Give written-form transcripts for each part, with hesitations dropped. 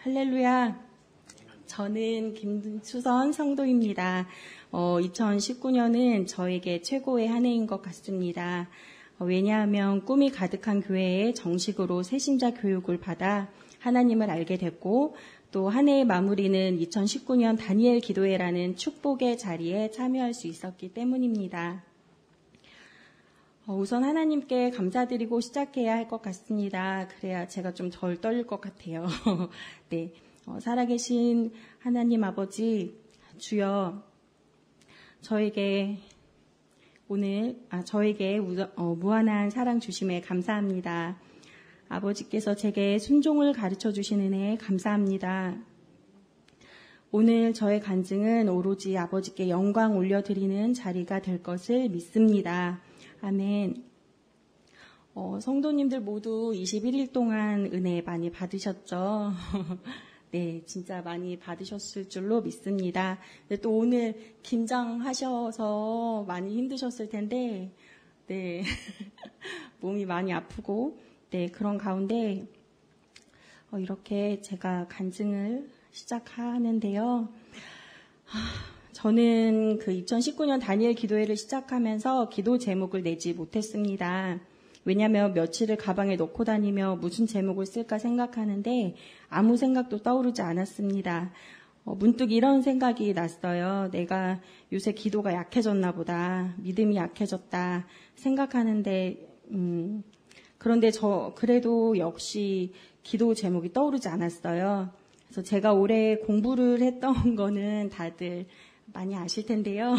할렐루야. 저는 김수선 성도입니다. 2019년은 저에게 최고의 한 해인 것 같습니다. 왜냐하면 꿈이 가득한 교회에 정식으로 새신자 교육을 받아 하나님을 알게 됐고, 또 한 해의 마무리는 2019년 다니엘 기도회라는 축복의 자리에 참여할 수 있었기 때문입니다. 우선 하나님께 감사드리고 시작해야 할 것 같습니다. 그래야 제가 좀 덜 떨릴 것 같아요. 네, 살아계신 하나님 아버지, 주여, 저에게 무한한 사랑 주심에 감사합니다. 아버지께서 제게 순종을 가르쳐 주신 은혜에 감사합니다. 오늘 저의 간증은 오로지 아버지께 영광 올려드리는 자리가 될 것을 믿습니다. 아멘. 성도님들 모두 21일 동안 은혜 많이 받으셨죠? 네, 진짜 많이 받으셨을 줄로 믿습니다. 근데 또 오늘 긴장하셔서 많이 힘드셨을 텐데, 네, 몸이 많이 아프고, 네, 그런 가운데 이렇게 제가 간증을 시작하는데요. 저는 그 2019년 다니엘 기도회를 시작하면서 기도 제목을 내지 못했습니다. 왜냐하면 며칠을 가방에 넣고 다니며 무슨 제목을 쓸까 생각하는데 아무 생각도 떠오르지 않았습니다. 문득 이런 생각이 났어요. 내가 요새 기도가 약해졌나 보다. 믿음이 약해졌다 생각하는데 그런데 그래도 역시 기도 제목이 떠오르지 않았어요. 그래서 제가 올해 공부를 했던 거는 다들 많이 아실 텐데요.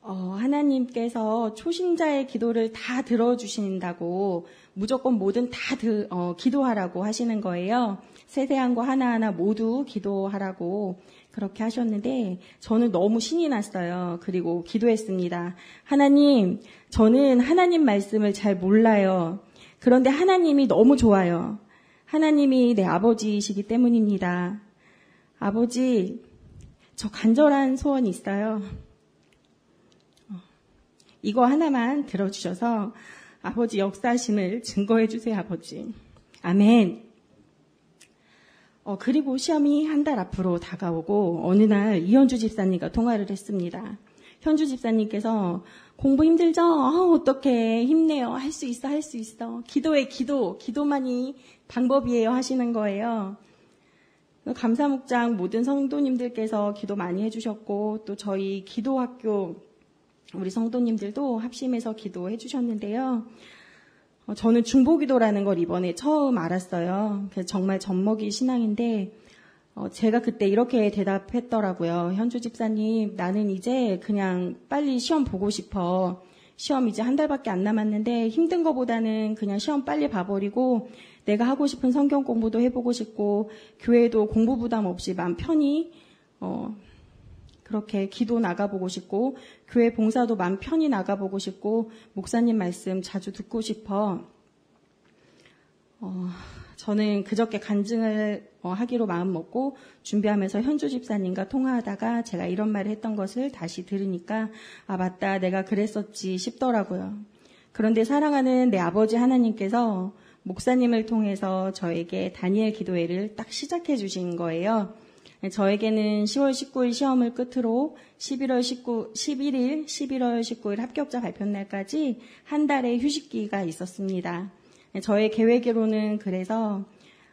하나님께서 초신자의 기도를 다 들어주신다고 무조건 뭐든 다 기도하라고 하시는 거예요. 세세한 거 하나하나 모두 기도하라고 그렇게 하셨는데 저는 너무 신이 났어요. 그리고 기도했습니다. 하나님, 저는 하나님 말씀을 잘 몰라요. 그런데 하나님이 너무 좋아요. 하나님이 내 아버지이시기 때문입니다. 아버지, 저 간절한 소원이 있어요. 이거 하나만 들어주셔서 아버지 역사심을 증거해 주세요, 아버지. 아멘. 그리고 시험이 한 달 앞으로 다가오고 어느 날 이현주 집사님과 통화를 했습니다. 현주 집사님께서 공부 힘들죠? 어떡해. 힘내요. 할 수 있어, 할 수 있어. 기도해, 기도만이 방법이에요 하시는 거예요. 감사목장 모든 성도님들께서 기도 많이 해주셨고 또 저희 기도학교 우리 성도님들도 합심해서 기도해 주셨는데요. 저는 중보기도라는 걸 이번에 처음 알았어요. 그래서 정말 젖먹이 신앙인데 제가 그때 이렇게 대답했더라고요. 현주 집사님, 나는 이제 그냥 빨리 시험 보고 싶어. 시험 이제 한 달밖에 안 남았는데 힘든 거보다는 그냥 시험 빨리 봐버리고 내가 하고 싶은 성경 공부도 해보고 싶고 교회도 공부 부담 없이 마음 편히 그렇게 기도 나가보고 싶고 교회 봉사도 마음 편히 나가보고 싶고 목사님 말씀 자주 듣고 싶어. 저는 그저께 간증을 하기로 마음먹고 준비하면서 현주 집사님과 통화하다가 제가 이런 말을 했던 것을 다시 들으니까 아 맞다 내가 그랬었지 싶더라고요. 그런데 사랑하는 내 아버지 하나님께서 목사님을 통해서 저에게 다니엘 기도회를 딱 시작해 주신 거예요. 저에게는 10월 19일 시험을 끝으로 11월 19일 합격자 발표 날까지 한 달의 휴식기가 있었습니다. 저의 계획으로는 그래서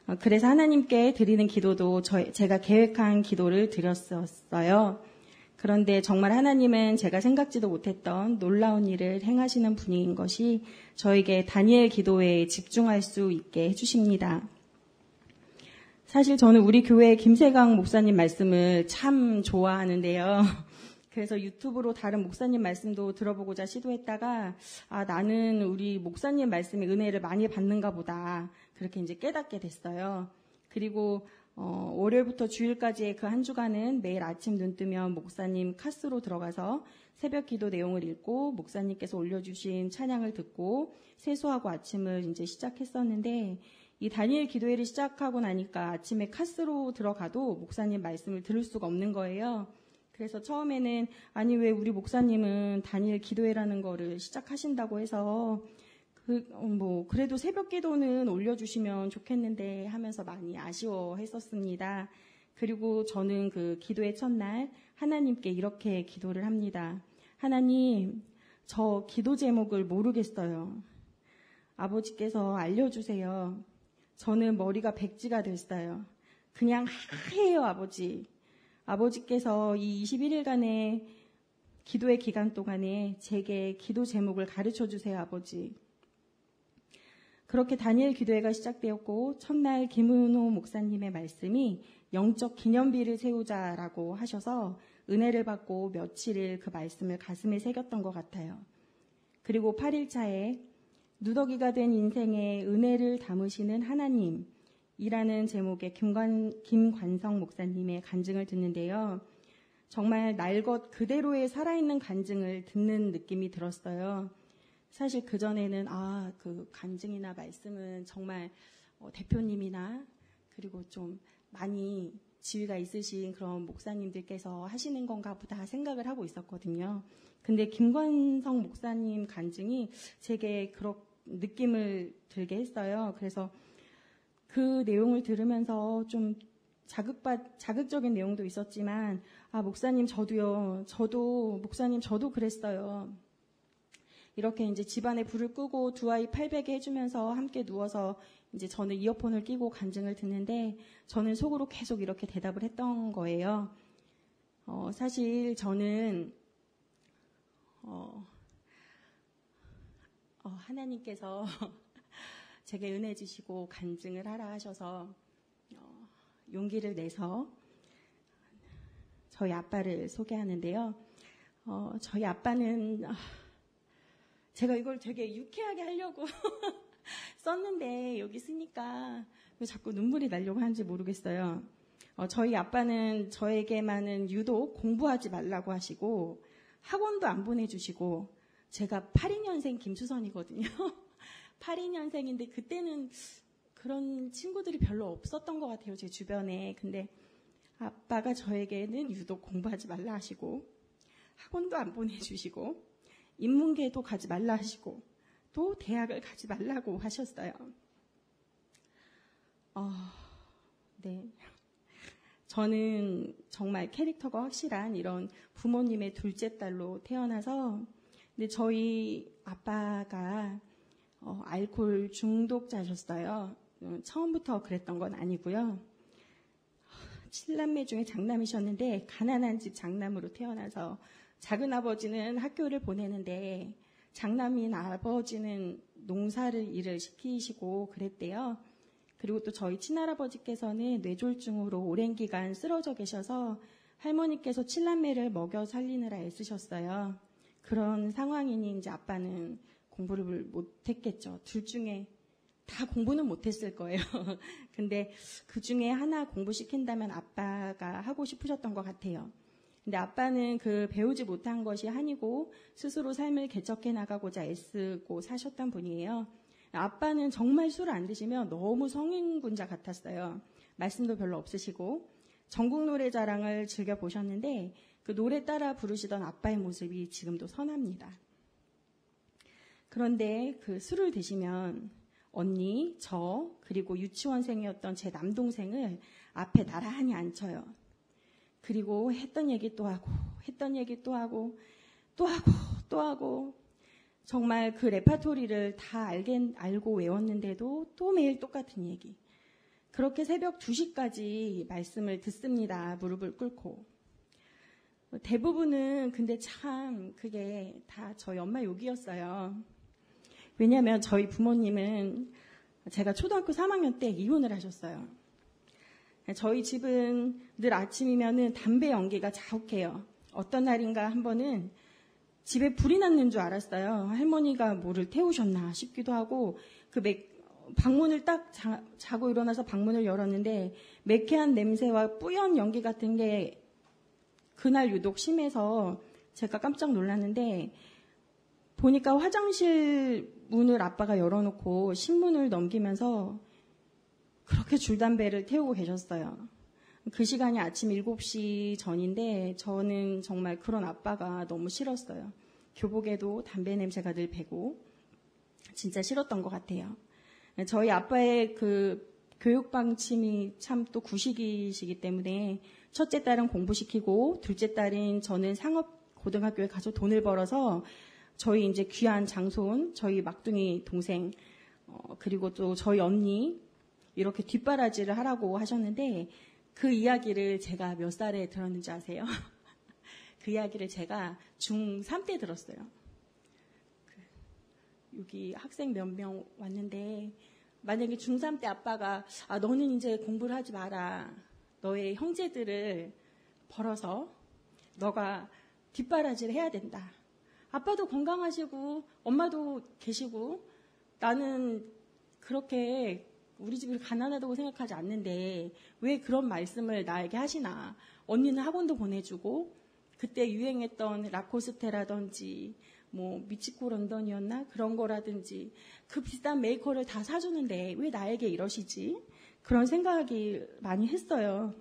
하나님께 드리는 기도도 제가 계획한 기도를 드렸었어요. 그런데 정말 하나님은 제가 생각지도 못했던 놀라운 일을 행하시는 분인 것이 저에게 다니엘 기도회에 집중할 수 있게 해주십니다. 사실 저는 우리 교회 김세강 목사님 말씀을 참 좋아하는데요. 그래서 유튜브로 다른 목사님 말씀도 들어보고자 시도했다가 나는 우리 목사님 말씀의 은혜를 많이 받는가 보다 그렇게 이제 깨닫게 됐어요. 그리고 월요일부터 주일까지의 그 한 주간은 매일 아침 눈 뜨면 목사님 카스로 들어가서 새벽 기도 내용을 읽고 목사님께서 올려주신 찬양을 듣고 세수하고 아침을 이제 시작했었는데 이 다니엘 기도회를 시작하고 나니까 아침에 카스로 들어가도 목사님 말씀을 들을 수가 없는 거예요. 그래서 처음에는 아니 왜 우리 목사님은 다니엘 기도회라는 거를 시작하신다고 해서 그래도 새벽 기도는 올려주시면 좋겠는데 하면서 많이 아쉬워했었습니다. 그리고 저는 그 기도의 첫날 하나님께 이렇게 기도를 합니다. 하나님, 저 기도 제목을 모르겠어요. 아버지께서 알려주세요. 저는 머리가 백지가 됐어요. 그냥 하해요, 아버지. 아버지께서 이 21일간의 기도의 기간 동안에 제게 기도 제목을 가르쳐 주세요, 아버지. 그렇게 다니엘 기도회가 시작되었고 첫날 김은호 목사님의 말씀이 영적 기념비를 세우자라고 하셔서 은혜를 받고 며칠을 그 말씀을 가슴에 새겼던 것 같아요. 그리고 8일차에 누더기가 된 인생에 은혜를 담으시는 하나님이라는 제목의 김관성 목사님의 간증을 듣는데요. 정말 날 것 그대로의 살아있는 간증을 듣는 느낌이 들었어요. 사실 그전에는 그 간증이나 말씀은 정말 대표님이나 그리고 좀 많이 지위가 있으신 그런 목사님들께서 하시는 건가 보다 생각을 하고 있었거든요. 근데 김관성 목사님 간증이 제게 그런 느낌을 들게 했어요. 그래서 그 내용을 들으면서 좀 자극적인 내용도 있었지만, 목사님 목사님 저도 그랬어요. 이렇게 이제 집안에 불을 끄고 두 아이 팔베개 해주면서 함께 누워서 이제 저는 이어폰을 끼고 간증을 듣는데 저는 속으로 계속 이렇게 대답을 했던 거예요. 사실 저는 하나님께서 제게 은혜 주시고 간증을 하라 하셔서 용기를 내서 저희 아빠를 소개하는데요. 저희 아빠는 제가 이걸 되게 유쾌하게 하려고 썼는데 여기 쓰니까 왜 자꾸 눈물이 나려고 하는지 모르겠어요. 저희 아빠는 저에게만은 유독 공부하지 말라고 하시고 학원도 안 보내주시고 제가 82년생 김수선이거든요. 82년생인데 그때는 그런 친구들이 별로 없었던 것 같아요. 제 주변에. 근데 아빠가 저에게는 유독 공부하지 말라 하시고 학원도 안 보내주시고 인문계도 가지 말라 하시고 또 대학을 가지 말라고 하셨어요. 네. 저는 정말 캐릭터가 확실한 이런 부모님의 둘째 딸로 태어나서 근데 저희 아빠가 알코올 중독자셨어요. 처음부터 그랬던 건 아니고요. 7남매 중에 장남이셨는데 가난한 집 장남으로 태어나서 작은 아버지는 학교를 보내는데 장남인 아버지는 일을 시키시고 그랬대요. 그리고 또 저희 친할아버지께서는 뇌졸중으로 오랜 기간 쓰러져 계셔서 할머니께서 7남매를 먹여 살리느라 애쓰셨어요. 그런 상황이니 이제 아빠는 공부를 못했겠죠. 둘 중에 다 공부는 못했을 거예요. 근데 그 중에 하나 공부시킨다면 아빠가 하고 싶으셨던 것 같아요. 근데 아빠는 그 배우지 못한 것이 한이고 스스로 삶을 개척해 나가고자 애쓰고 사셨던 분이에요. 아빠는 정말 술을 안 드시면 너무 성인군자 같았어요. 말씀도 별로 없으시고 전국 노래자랑을 즐겨보셨는데 그 노래 따라 부르시던 아빠의 모습이 지금도 선합니다. 그런데 그 술을 드시면 언니, 저, 그리고 유치원생이었던 제 남동생을 앞에 나란히 앉혀요. 그리고 했던 얘기 또 하고, 했던 얘기 또 하고, 또 하고, 또 하고, 정말 그 레파토리를 다 알고 외웠는데도 또 매일 똑같은 얘기. 그렇게 새벽 2시까지 말씀을 듣습니다. 무릎을 꿇고. 대부분은 근데 참 그게 다 저희 엄마 욕이었어요. 왜냐하면 저희 부모님은 제가 초등학교 3학년 때 이혼을 하셨어요. 저희 집은 늘 아침이면은 담배 연기가 자욱해요. 어떤 날인가 한 번은 집에 불이 났는 줄 알았어요. 할머니가 뭐를 태우셨나 싶기도 하고 방문을 딱 자고 일어나서 방문을 열었는데 매캐한 냄새와 뿌연 연기 같은 게 그날 유독 심해서 제가 깜짝 놀랐는데 보니까 화장실 문을 아빠가 열어놓고 신문을 넘기면서 그렇게 줄담배를 태우고 계셨어요. 그 시간이 아침 7시 전인데 저는 정말 그런 아빠가 너무 싫었어요. 교복에도 담배 냄새가 늘 배고 진짜 싫었던 것 같아요. 저희 아빠의 그 교육 방침이 참 또 구식이시기 때문에 첫째 딸은 공부시키고 둘째 딸은 저는 상업 고등학교에 가서 돈을 벌어서 저희 이제 귀한 장손, 저희 막둥이 동생, 그리고 또 저희 언니 이렇게 뒷바라지를 하라고 하셨는데 그 이야기를 제가 몇 살에 들었는지 아세요? 그 이야기를 제가 중3 때 들었어요. 여기 학생 몇 명 왔는데 만약에 중3 때 아빠가 너는 이제 공부를 하지 마라. 너의 형제들을 벌어서 너가 뒷바라지를 해야 된다. 아빠도 건강하시고 엄마도 계시고 나는 그렇게 우리 집이 가난하다고 생각하지 않는데 왜 그런 말씀을 나에게 하시나. 언니는 학원도 보내주고 그때 유행했던 라코스테라든지 뭐 미치코 런던이었나 그런 거라든지 그 비싼 메이커를 다 사주는데 왜 나에게 이러시지? 그런 생각이 많이 했어요.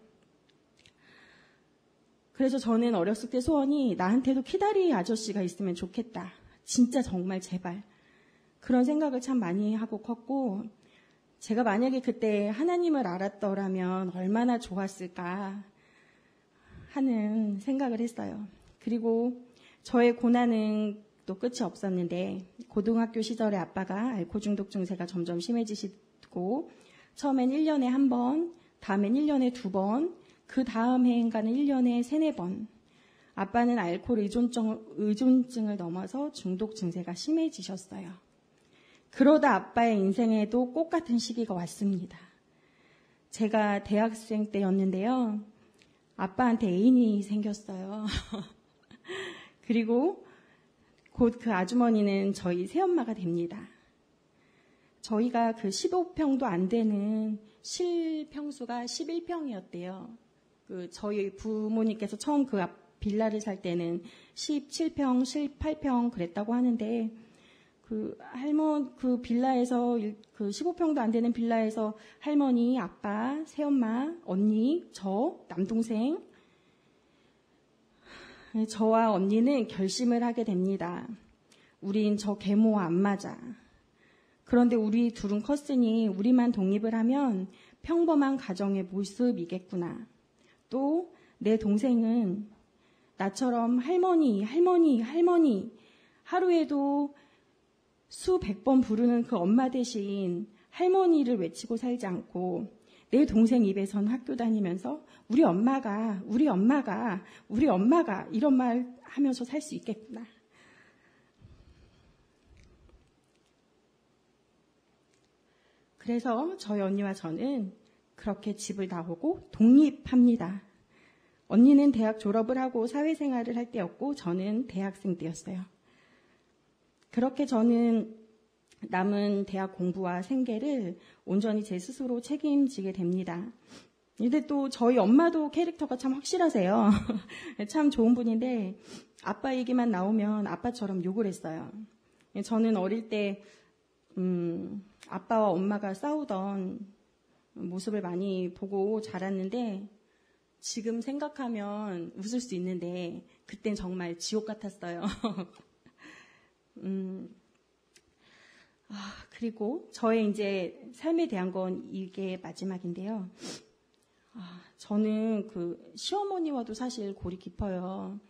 그래서 저는 어렸을 때 소원이 나한테도 키다리 아저씨가 있으면 좋겠다. 진짜 정말 제발. 그런 생각을 참 많이 하고 컸고 제가 만약에 그때 하나님을 알았더라면 얼마나 좋았을까 하는 생각을 했어요. 그리고 저의 고난은 또 끝이 없었는데 고등학교 시절에 아빠가 알코올 중독 증세가 점점 심해지시고 처음엔 1년에 한 번, 다음엔 1년에 2번, 그 다음 해인가는 1년에 3, 4번. 아빠는 알코올 의존증을 넘어서 중독 증세가 심해지셨어요. 그러다 아빠의 인생에도 꽃 같은 시기가 왔습니다. 제가 대학생 때였는데요. 아빠한테 애인이 생겼어요. 그리고 곧 그 아주머니는 저희 새엄마가 됩니다. 저희가 그 15평도 안 되는 실평수가 11평이었대요. 저희 부모님께서 처음 그 빌라를 살 때는 17평, 18평 그랬다고 하는데 그 빌라에서 그 15평도 안 되는 빌라에서 할머니, 아빠, 새엄마, 언니, 저, 남동생 저와 언니는 결심을 하게 됩니다. 우린 저 계모와 안 맞아. 그런데 우리 둘은 컸으니 우리만 독립을 하면 평범한 가정의 모습이겠구나. 또 내 동생은 나처럼 할머니, 할머니, 할머니 하루에도 수백 번 부르는 그 엄마 대신 할머니를 외치고 살지 않고 내 동생 입에선 학교 다니면서 우리 엄마가 이런 말 하면서 살 수 있겠구나. 그래서 저희 언니와 저는 그렇게 집을 나오고 독립합니다. 언니는 대학 졸업을 하고 사회생활을 할 때였고 저는 대학생 때였어요. 그렇게 저는 남은 대학 공부와 생계를 온전히 제 스스로 책임지게 됩니다. 근데 또 저희 엄마도 캐릭터가 참 확실하세요. 참 좋은 분인데 아빠 얘기만 나오면 아빠처럼 욕을 했어요. 저는 어릴 때 아빠와 엄마가 싸우던 모습을 많이 보고 자랐는데 지금 생각하면 웃을 수 있는데 그땐 정말 지옥 같았어요. 그리고 저의 이제 삶에 대한 건 이게 마지막인데요. 저는 그 시어머니와도 사실 골이 깊어요.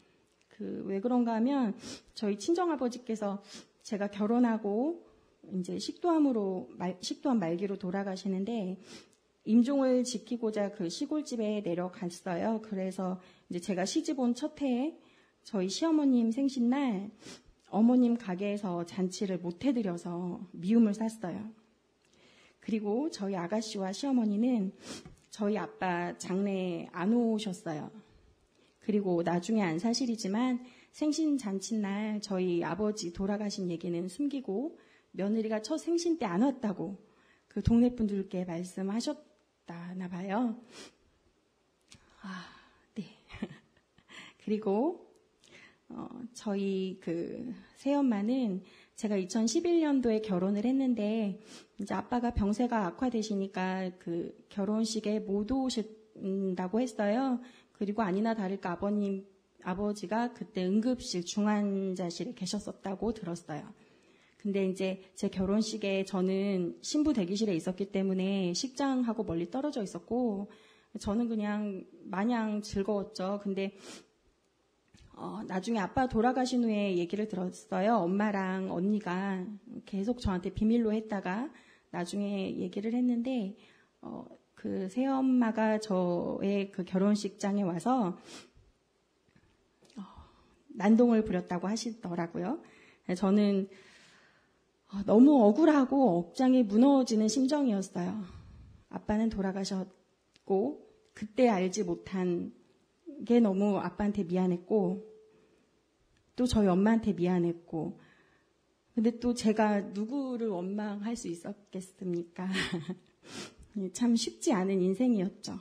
왜 그런가 하면 저희 친정아버지께서 제가 결혼하고 이제 식도암 말기로 돌아가시는데 임종을 지키고자 그 시골집에 내려갔어요. 그래서 이제 제가 시집 온 첫 해에 저희 시어머님 생신날 어머님 가게에서 잔치를 못 해드려서 미움을 샀어요. 그리고 저희 아가씨와 시어머니는 저희 아빠 장례에 안 오셨어요. 그리고 나중에 안 사실이지만 생신 잔칫날 저희 아버지 돌아가신 얘기는 숨기고 며느리가 첫 생신 때 안 왔다고 그 동네 분들께 말씀하셨다나 봐요. 네. 그리고 저희 그 새엄마는 제가 2011년도에 결혼을 했는데 이제 아빠가 병세가 악화되시니까 그 결혼식에 못 오신다고 했어요. 그리고 아니나 다를까 아버지가 그때 응급실 중환자실에 계셨었다고 들었어요. 근데 이제 제 결혼식에 저는 신부 대기실에 있었기 때문에 식장하고 멀리 떨어져 있었고 저는 그냥 마냥 즐거웠죠. 근데 나중에 아빠 돌아가신 후에 얘기를 들었어요. 엄마랑 언니가 계속 저한테 비밀로 했다가 나중에 얘기를 했는데 그 새엄마가 저의 그 결혼식장에 와서 난동을 부렸다고 하시더라고요. 저는 너무 억울하고 억장이 무너지는 심정이었어요. 아빠는 돌아가셨고 그때 알지 못한 게 너무 아빠한테 미안했고 또 저희 엄마한테 미안했고 근데 또 제가 누구를 원망할 수 있었겠습니까? 참 쉽지 않은 인생이었죠.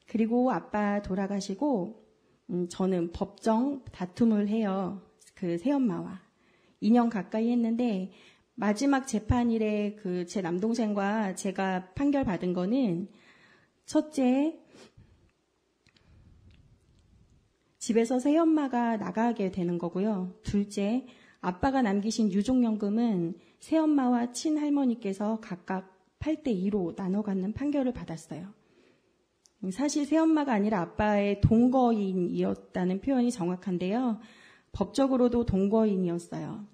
그리고 아빠 돌아가시고 저는 법정 다툼을 해요. 그 새엄마와 2년 가까이 했는데 마지막 재판일에 그 제 남동생과 제가 판결 받은 거는 첫째, 집에서 새엄마가 나가게 되는 거고요. 둘째, 아빠가 남기신 유족연금은 새엄마와 친할머니께서 각각 8대2로 나눠 갖는 판결을 받았어요. 사실 새엄마가 아니라 아빠의 동거인이었다는 표현이 정확한데요. 법적으로도 동거인이었어요.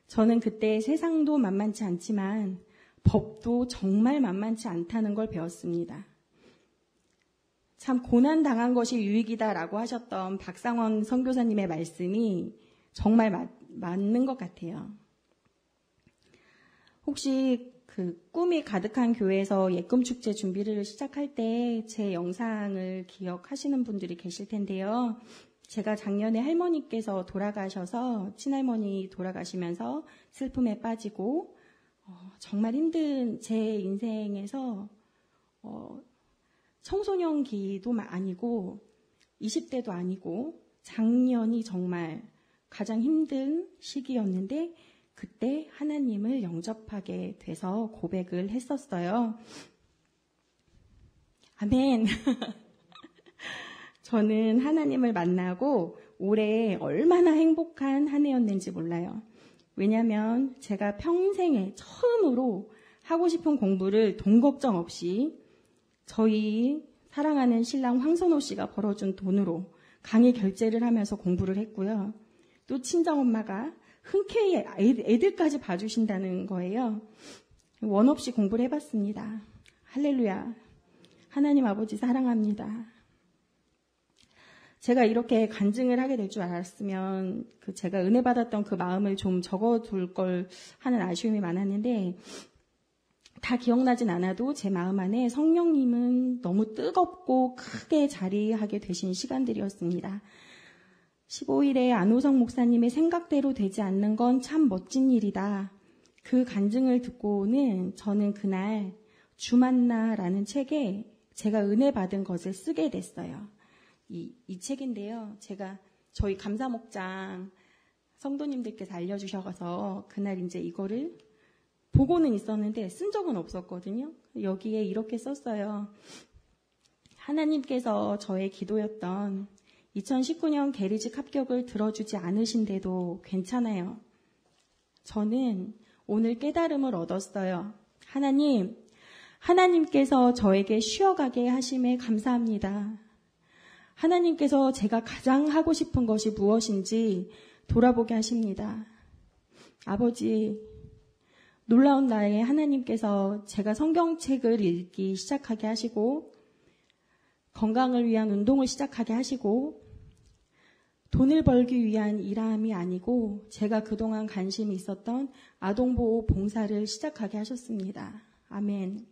저는 그때 세상도 만만치 않지만 법도 정말 만만치 않다는 걸 배웠습니다. 참 고난당한 것이 유익이다라고 하셨던 박상원 선교사님의 말씀이 정말 맞는 것 같아요. 혹시 그 꿈이 가득한 교회에서 예금축제 준비를 시작할 때 제 영상을 기억하시는 분들이 계실 텐데요. 제가 작년에 할머니께서 돌아가셔서 친할머니 돌아가시면서 슬픔에 빠지고 정말 힘든 제 인생에서 청소년기도 아니고 20대도 아니고 작년이 정말 가장 힘든 시기였는데 그때 하나님을 영접하게 돼서 고백을 했었어요. 아멘. 저는 하나님을 만나고 올해 얼마나 행복한 한 해였는지 몰라요. 왜냐하면 제가 평생에 처음으로 하고 싶은 공부를 돈 걱정 없이 저희 사랑하는 신랑 황선호 씨가 벌어준 돈으로 강의 결제를 하면서 공부를 했고요. 또 친정엄마가 흔쾌히 애들까지 봐주신다는 거예요. 원 없이 공부를 해봤습니다. 할렐루야. 하나님 아버지 사랑합니다. 제가 이렇게 간증을 하게 될 줄 알았으면 제가 은혜 받았던 그 마음을 좀 적어둘 걸 하는 아쉬움이 많았는데 다 기억나진 않아도 제 마음 안에 성령님은 너무 뜨겁고 크게 자리하게 되신 시간들이었습니다. 15일에 안호성 목사님의 생각대로 되지 않는 건 참 멋진 일이다. 그 간증을 듣고는 저는 그날 주만나라는 책에 제가 은혜 받은 것을 쓰게 됐어요. 이 책인데요. 제가 저희 감사목장 성도님들께서 알려주셔서 그날 이제 이거를 보고는 있었는데 쓴 적은 없었거든요. 여기에 이렇게 썼어요. 하나님께서 저의 기도였던 2019년 계리직 합격을 들어주지 않으신데도 괜찮아요. 저는 오늘 깨달음을 얻었어요. 하나님께서 저에게 쉬어가게 하심에 감사합니다. 하나님께서 제가 가장 하고 싶은 것이 무엇인지 돌아보게 하십니다. 아버지, 놀라운 나에 하나님께서 제가 성경책을 읽기 시작하게 하시고 건강을 위한 운동을 시작하게 하시고 돈을 벌기 위한 일함이 아니고 제가 그동안 관심이 있었던 아동보호 봉사를 시작하게 하셨습니다. 아멘.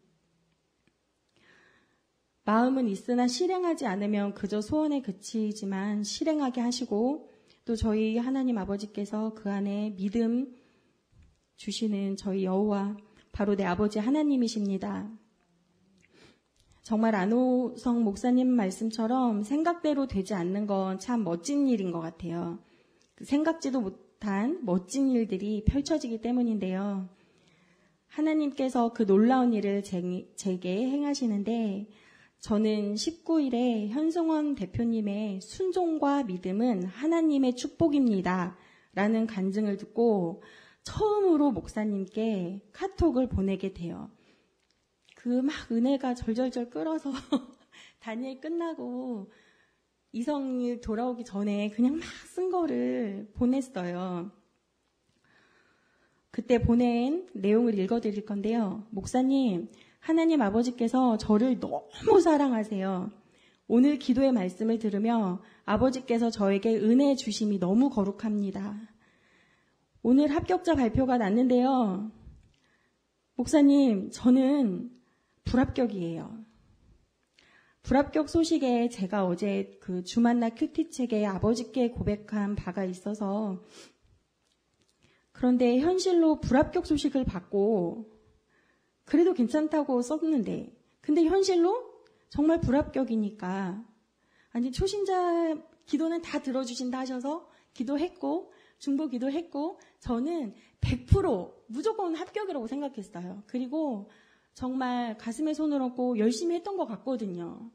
마음은 있으나 실행하지 않으면 그저 소원에 그치지만 실행하게 하시고 또 저희 하나님 아버지께서 그 안에 믿음 주시는 저희 여호와 바로 내 아버지 하나님이십니다. 정말 안호성 목사님 말씀처럼 생각대로 되지 않는 건 참 멋진 일인 것 같아요. 생각지도 못한 멋진 일들이 펼쳐지기 때문인데요. 하나님께서 그 놀라운 일을 제게 행하시는데 저는 19일에 현승원 대표님의 순종과 믿음은 하나님의 축복입니다 라는 간증을 듣고 처음으로 목사님께 카톡을 보내게 돼요. 그 막 은혜가 절절절 끓어서 다니엘 끝나고 이성이 돌아오기 전에 그냥 막 쓴 거를 보냈어요. 그때 보낸 내용을 읽어드릴 건데요. 목사님, 하나님 아버지께서 저를 너무 사랑하세요. 오늘 기도의 말씀을 들으며 아버지께서 저에게 은혜 주심이 너무 거룩합니다. 오늘 합격자 발표가 났는데요. 목사님, 저는 불합격이에요. 불합격 소식에 제가 어제 그 주만나 큐티 책에 아버지께 고백한 바가 있어서 그런데 현실로 불합격 소식을 받고 그래도 괜찮다고 썼는데 근데 현실로 정말 불합격이니까 아니 초신자 기도는 다 들어주신다 하셔서 기도했고 중보 기도했고 저는 100% 무조건 합격이라고 생각했어요. 그리고 정말 가슴에 손을 얹고 열심히 했던 것 같거든요.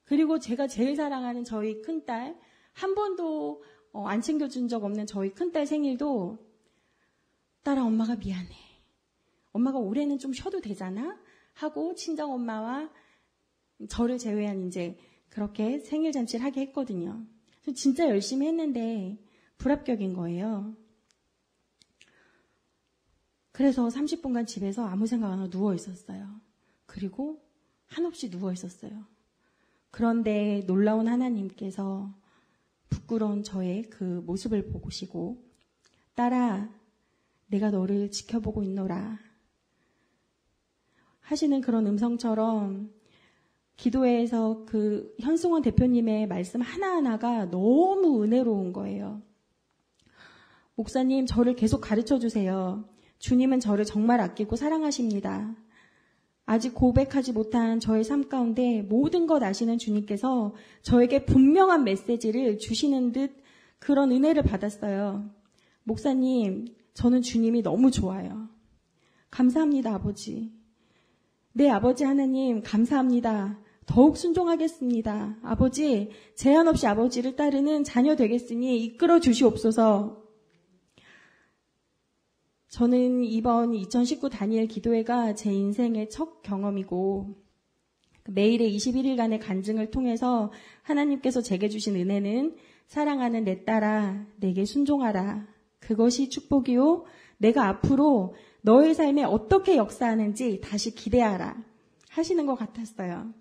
그리고 제가 제일 사랑하는 저희 큰딸 한 번도 안 챙겨준 적 없는 저희 큰딸 생일도 딸아 엄마가 미안해. 엄마가 올해는 좀 쉬어도 되잖아? 하고 친정엄마와 저를 제외한 이제 그렇게 생일 잔치를 하게 했거든요. 진짜 열심히 했는데 불합격인 거예요. 그래서 30분간 집에서 아무 생각 안 하고 누워 있었어요. 그리고 한없이 누워 있었어요. 그런데 놀라운 하나님께서 부끄러운 저의 그 모습을 보시고 딸아 내가 너를 지켜보고 있노라 하시는 그런 음성처럼 기도회에서 그 현승원 대표님의 말씀 하나하나가 너무 은혜로운 거예요. 목사님 저를 계속 가르쳐 주세요. 주님은 저를 정말 아끼고 사랑하십니다. 아직 고백하지 못한 저의 삶 가운데 모든 것 아시는 주님께서 저에게 분명한 메시지를 주시는 듯 그런 은혜를 받았어요. 목사님, 저는 주님이 너무 좋아요. 감사합니다, 아버지. 네, 아버지 하나님, 감사합니다. 더욱 순종하겠습니다. 아버지, 제한 없이 아버지를 따르는 자녀 되겠으니 이끌어 주시옵소서. 저는 이번 2019 다니엘 기도회가 제 인생의 첫 경험이고 매일의 21일간의 간증을 통해서 하나님께서 제게 주신 은혜는 사랑하는 내 딸아 내게 순종하라. 그것이 축복이요. 내가 앞으로 너의 삶에 어떻게 역사하는지 다시 기대하라 하시는 것 같았어요.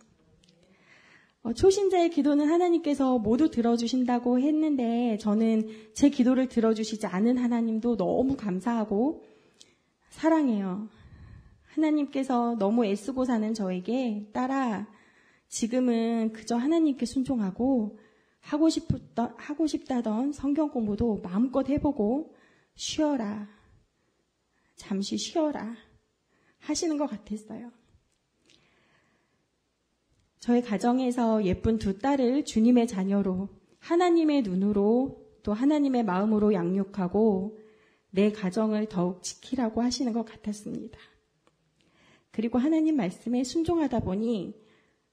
초신자의 기도는 하나님께서 모두 들어주신다고 했는데 저는 제 기도를 들어주시지 않은 하나님도 너무 감사하고 사랑해요. 하나님께서 너무 애쓰고 사는 저에게 딸아 지금은 그저 하나님께 순종하고 하고 싶다던 성경 공부도 마음껏 해보고 쉬어라. 잠시 쉬어라 하시는 것 같았어요. 저의 가정에서 예쁜 두 딸을 주님의 자녀로 하나님의 눈으로 또 하나님의 마음으로 양육하고 내 가정을 더욱 지키라고 하시는 것 같았습니다. 그리고 하나님 말씀에 순종하다 보니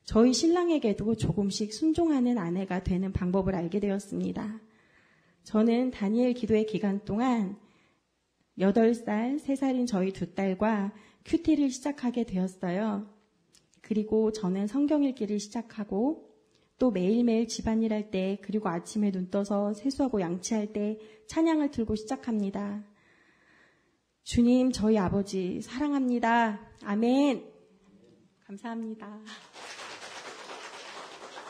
저희 신랑에게도 조금씩 순종하는 아내가 되는 방법을 알게 되었습니다. 저는 다니엘 기도회 기간 동안 8살, 3살인 저희 두 딸과 큐티를 시작하게 되었어요. 그리고 저는 성경 읽기를 시작하고 또 매일매일 집안일 할 때 그리고 아침에 눈 떠서 세수하고 양치할 때 찬양을 들고 시작합니다. 주님 저희 아버지 사랑합니다. 아멘. 감사합니다.